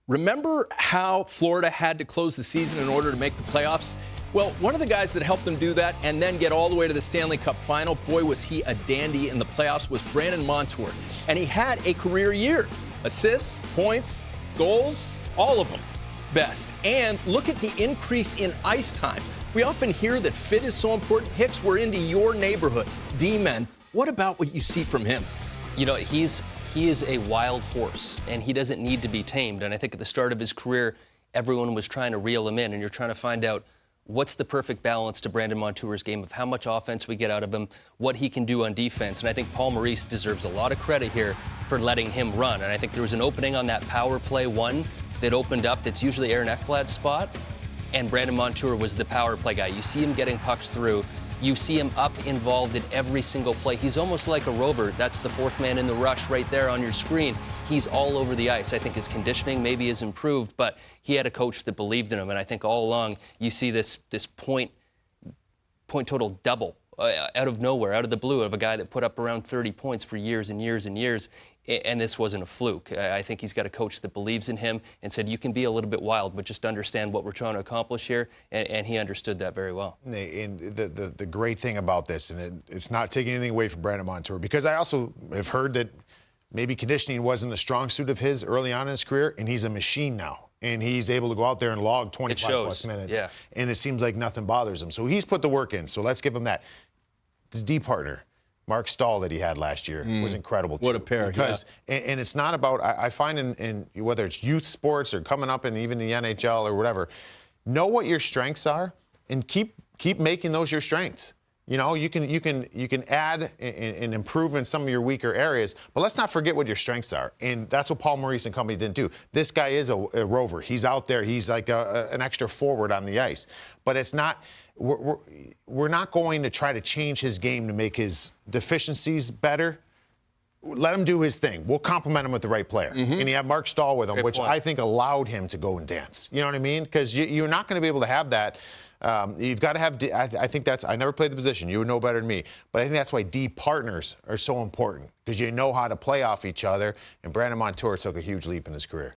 Remember how Florida had to close the season in order to make the playoffs? Well, one of the guys that helped them do that and then get all the way to the Stanley Cup Final, boy, was he a dandy in the playoffs, was Brandon Montour. And he had a career year. Assists, points, goals, all of them best. And look at the increase in ice time. We often hear that fit is so important. Hicks, we're into your neighborhood. D-men, what about what you see from him? You know, he is a wild horse, and he doesn't need to be tamed. And I think at the start of his career, everyone was trying to reel him in, and you're trying to find out what's the perfect balance to Brandon Montour's game of how much offense we get out of him, what he can do on defense. And I think Paul Maurice deserves a lot of credit here for letting him run. And I think there was an opening on that power play one that opened up that's usually Aaron Ekblad's spot, and Brandon Montour was the power play guy. You see him getting pucks through. You see him up involved in every single play. He's almost like a rover. That's the fourth man in the rush right there on your screen. He's all over the ice. I think his conditioning maybe has improved, but he had a coach that believed in him. And I think all along you see this point total double out of nowhere, out of the blue, of a guy that put up around 30 points for years and years and years. And this wasn't a fluke. I think he's got a coach that believes in him and said, you can be a little bit wild, but just understand what we're trying to accomplish here. And he understood that very well. And the great thing about this, and it's not taking anything away from Brandon Montour, because I also have heard that maybe conditioning wasn't a strong suit of his early on in his career, and he's a machine now. And he's able to go out there and log 25-plus minutes. Yeah. And it seems like nothing bothers him. So he's put the work in. So let's give him that. His D partner, Mark Stahl, that he had last year was incredible, too. What a pair, because, and it's not about, I find in whether it's youth sports or coming up in even the NHL or whatever, know what your strengths are and keep making those your strengths. You know, you can add and improve in some of your weaker areas, but let's not forget what your strengths are. And that's what Paul Maurice and company didn't do. This guy is a rover. He's out there. He's like an extra forward on the ice. But it's not, we're not going to try to change his game to make his deficiencies better. Let him do his thing. We'll compliment him with the right player. And you have Mark Stahl with him, which I think allowed him to go and dance. You know what I mean? Because you're not going to be able to have that. You've got to have, I think that's, I never played the position. You would know better than me. But I think that's why D partners are so important, because you know how to play off each other. And Brandon Montour took a huge leap in his career.